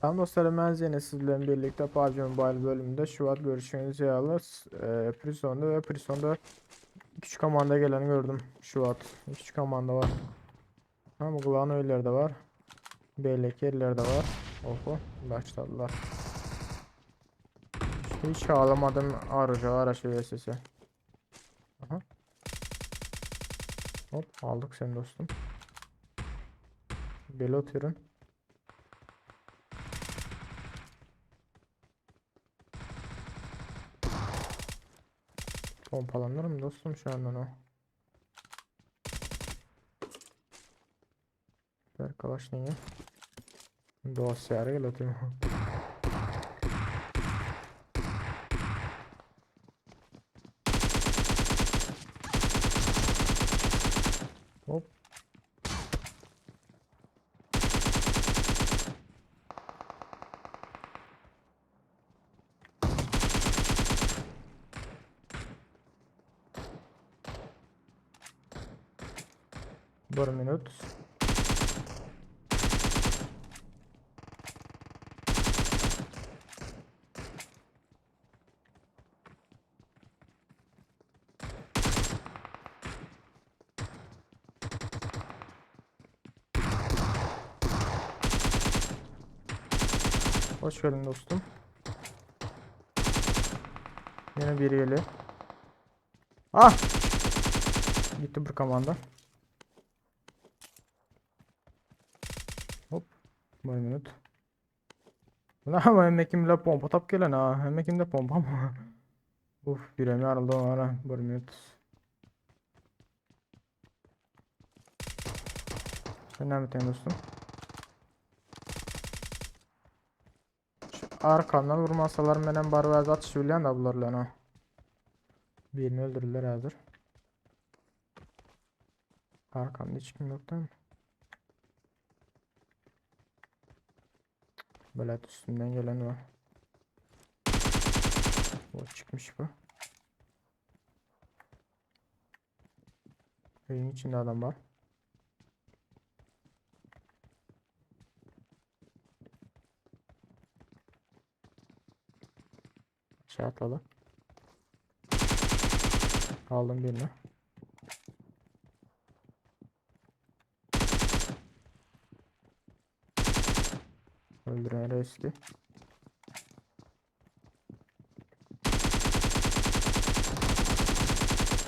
Tamam dostlarım, ben yine sizlerle birlikte PUBG Mobile bölümünde şu an görüşünüzü alırız. Prison'da ve Prison'da küçük komanda geleni gördüm. Şu an küçük komanda var. Ama Glan öyle de var. Bellek yerleri de var. Oho, başladılar. Hiç ağlamadım araç sesi. Aha. Hop, aldık seni dostum. Belot ürün. Pompalanır mı dostum şu andan o? Berkalaş neyi? Dosya gel atayım. Hop. Bir minut. Hoş geldin dostum. Yine biri geliyor. Ah! Gitti bir komanda. Hop. Bir minut. Ulan ama emekimle pompa tap gelen ha. Emekimde pompa mı? Uf, biremi araldı ona. Bir minut. Sen ne yapıyorsun dostum? Şu arkamdan vurmasalar benim barvaz atış bilen de bulurlar ha. Birini öldürdüler hazır. Arkamda hiç kim yok değil mi? Böyle üstünden gelen var. O çıkmış bu. Evin içinde adam var. Şey atladı. Aldım birini. Öldüren riski.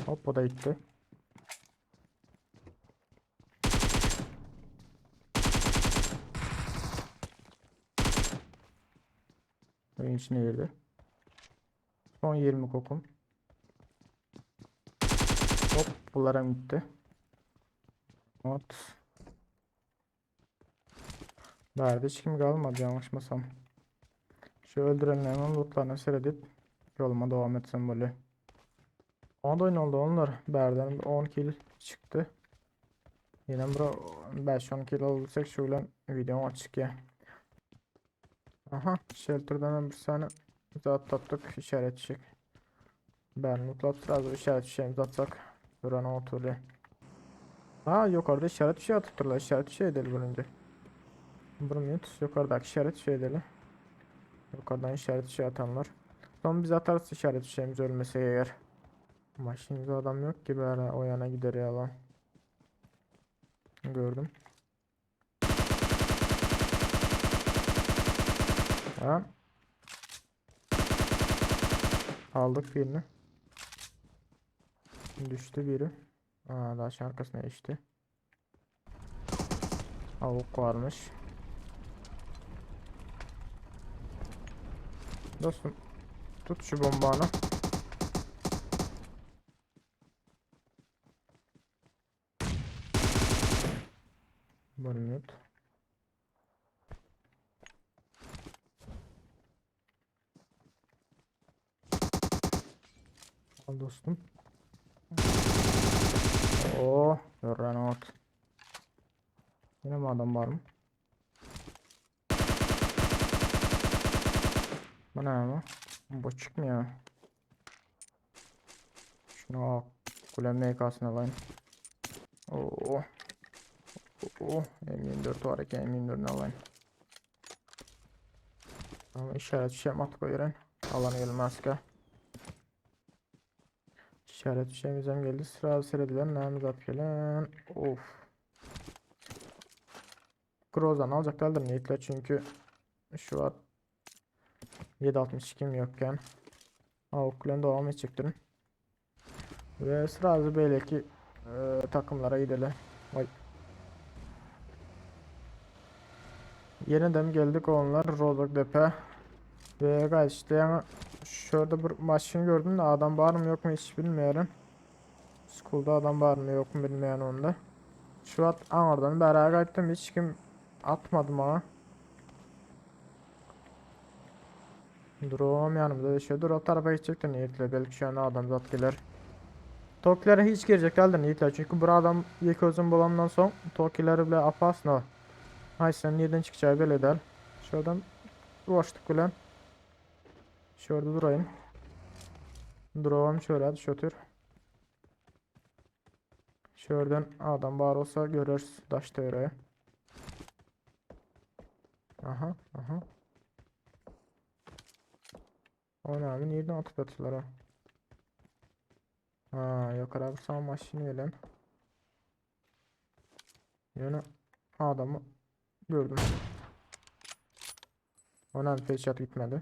Hop, o da gitti. Evin içine girdi. Son 20 kokum. Hop, bunlara gitti. Not. Nerede hiç kim kalmadı yanlışmasam. Şu öldürenlerin lootlarını seyredip yoluma devam etsem böyle. Ona da oyun oldu onlar. Berden 10 kill çıktı. Yine bura 5-10 kill olursak şöyle videom açık ya. Aha, shelter'dan bir tane zat taptık, işaret çek. Ben lootlat biraz işaret şeyimizi atsak. Durana oturuyor. Ha, yukarıda işaret şey attılar. İşaret şey edelim önce. Bir minut yukarıdaki işaret şey edelim. Yukarıdan işaret şey atanlar. Son biz atarız işaret şeyimiz ölmese eğer. Başımızda adam yok ki böyle o yana gider ya lan. Gördüm. Ha, aldık birini. Düştü biri. Aa, daha arkasına geçti. Avuk varmış. Dostum, tut şu bombanı. Bir minut. Al dostum. Oh, run out. Yine mi adam var mı? Bu ne ama? Bu çıkmıyor. Şunu al. Kulem MK'sını alayım. Oh. Oh. M24 var ki M24'ünü alayım. Ama işaret bir şey at koyuyorum. Alan gelmezke. İşaret bir şeyimiz hem geldi. Sıra seredilen neyimiz at gelen. Of. Grozan alacaklardır niyetle çünkü şu an 7.62'm yokken. Avukların devam edecektir. Ve sıra belki takımlara gidelim. Vay. Yeniden geldik onlar Rozok Depe. Ve gayet işte yani şurada bir maçını gördüm de adam var mı yok mu hiç bilmiyorum. School'da adam var mı yok mu bilmeyen onda. Şu an oradan beraber gittim hiç kim atmadım ha. Drone yanımda yaşıyordur o tarafa gidecektir niyetle belki şu an adam zat gelir. Tokilere hiç girecek geldi niyetle çünkü bu adam ilk özüm bulandan son Tokileri bile apasno. Hay sen nereden çıkacağı belli der. Şuradan boşluk bilen. Şurada durayım. Duralım şöyle hadi şötür. Şuradan adam var olsa görürüz taş teoreye. Aha aha. O ne abi nereden atıp atıyorlar ha? Ha yok abi sağ maşını gelen. Yani adamı gördüm. Ona bir headshot gitmedi.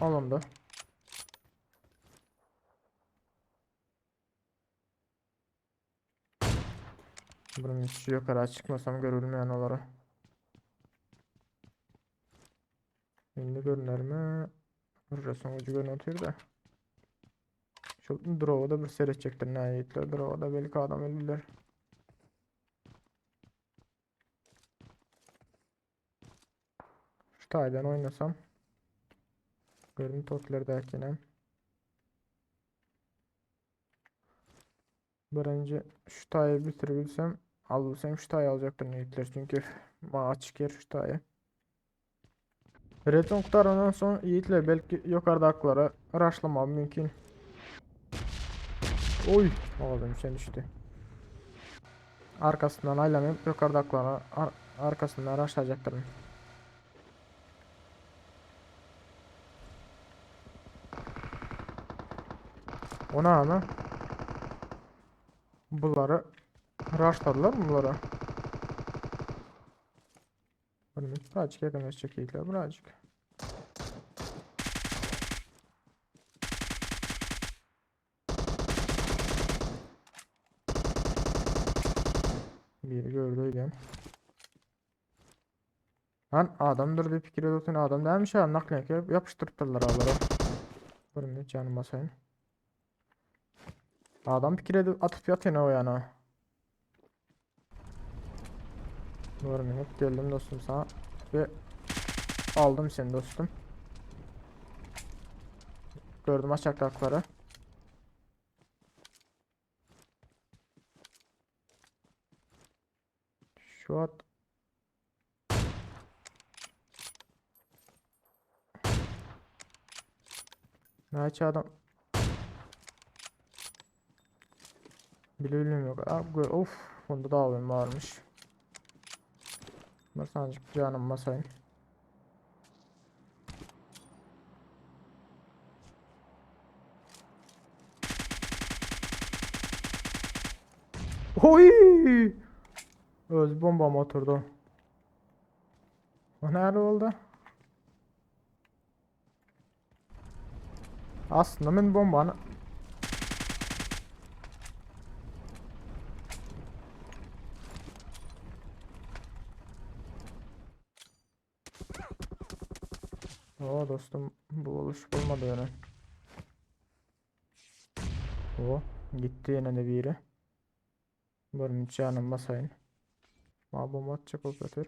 Alındı. Bunun hiç yukarı çıkmasam görülmeyen olarak. Şimdi görünür mü? Resim ucu görünüyor da. Şu drop'a bir seyredecektir nihayetler. Drop'a belki adam ölürler. Şu taydan oynasam. Görün tokları derken. Birinci şu tayı bitirebilsem. Alırsam şu tayı alacaktır nihayetler. Çünkü açık yer şu tayı. Redstone kurtarından sonra Yiğit'le belki yukarıda aklara rushlamam mümkün. Oy! Ağzım şey düştü. Arkasından aylanıp yukarıda aklara arkasından rushlayacaktır. Ona ama bunları rushladılar mı bunları? Birazcık yakınlaşacak Yiğit'le birazcık. Biri gördüydüm. Lan adamdır bir fikir yoktu adam değilmiş ha naklen yapıştırdılar ağlara. Benim canım basayım. Adam fikir edip atıp yatıyor o yana. Görmüyor geldim dostum sana ve aldım seni dostum. Gördüm aşağıdakileri. Şu an ne adam bilmiyorum yok. Abi, of bunda da abim varmış. Masancık canım masayım. Oy! Öz bombam oturdu. O nerede oldu? Aslında ben bombanı o dostum bu oluş bulmadı yani. O gitti yine de biri. Benim canım masayın. Ma bomba atacak operatör.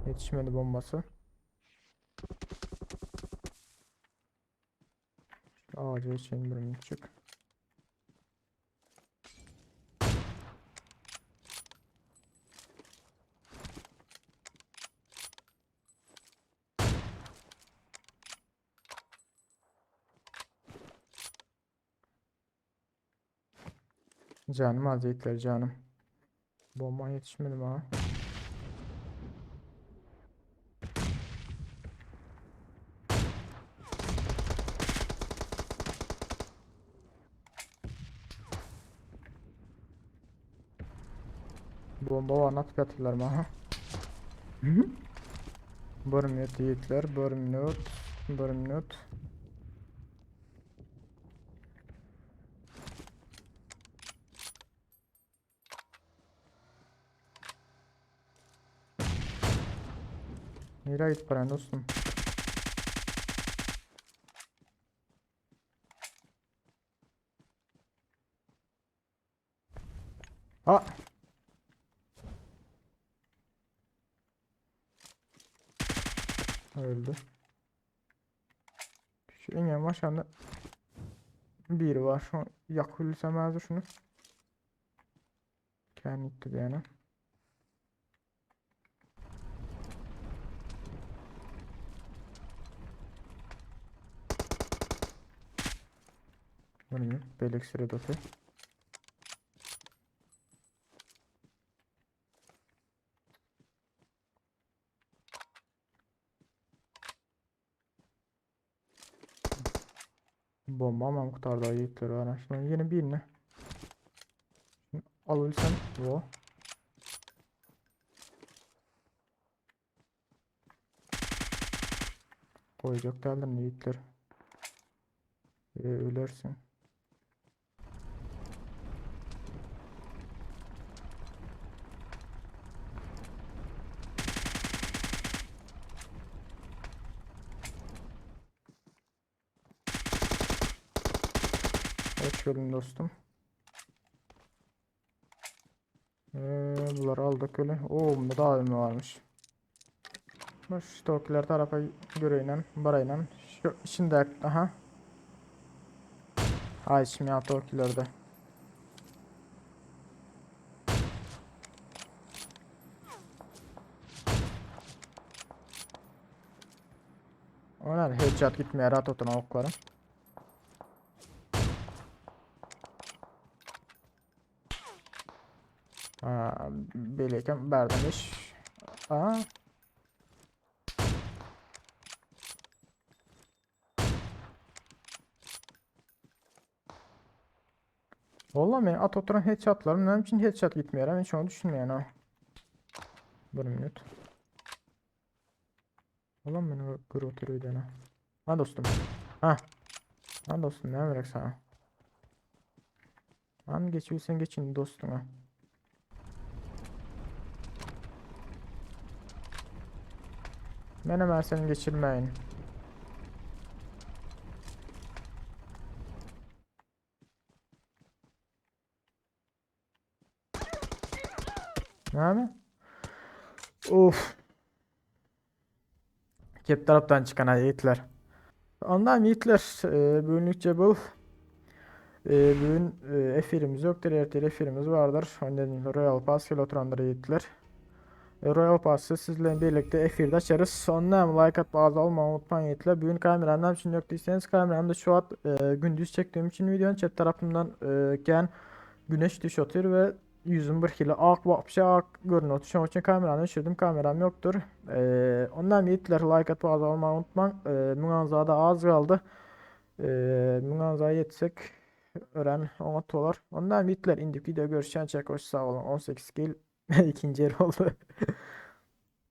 Yetişmedi bombası. Ağaca için bir çık. Canım aziyetler canım. Bomba yetişmedi ha. Bomba var atıp yatırlar mı? Aha. Bir minut yiğitler. Bir minut. Bir minut. Nereye git paran dostum? Ha! Öldü. Şu en yavaş anda biri var. Şu yakılsam hazır şunu. Kendi gitti bir yana. Bunu belek sürede otur. Bomba ama muhtar da yiğitleri var. Şimdi yeni birini alırsan o. Koyacak derler yiğitler. Ölersin. Hoş geldin dostum. Bunları aldık öyle. Oo, bunda daha ölme varmış. Şu tokiler tarafa göreyle, barayla. Şu içinde, aha. Ay şimdi ya tokilerde. Onlar headshot gitmeye rahat otun okları. Beleyken berdemiş. Aa. Vallahi ben at oturan headshotlarım benim için headshot gitmiyor. Ben hiç onu düşünmeyen ha. Bir minut. Ulan beni kır oturuyor dene. Ha dostum. Ha. Ha dostum ne verek sana. Han geçiyorsan geçin dostuma. Ben hemen seni geçirmeyin. Ne abi? Of. Kep taraftan çıkan yiğitler. Ondan yiğitler. Bugünlükçe bu. Bugün efirimiz yoktur. Ertel efirimiz vardır. Ondan Royal Pass ile oturanlar yiğitler. Royal Pass'ı sizlerle birlikte efirde açarız. Ondan like at bazı olmayı unutmayın yiğitler. Bugün kameramdan için yok değilseniz kameramda şu an gündüz çektiğim için videonun chat tarafından gen güneş düş atıyor ve yüzüm bir kilo ak vakfşa ak görünüyor. Şu için kameramı düşürdüm. Kameram yoktur. Ondan yiğitler like at bazı olmayı unutmayın. Münazara da az kaldı. Münazara yetsek öğren ona tolar. Ondan yiğitler indik video görüşen çek hoş sağ olun. 18 kill ikinci yer oldu.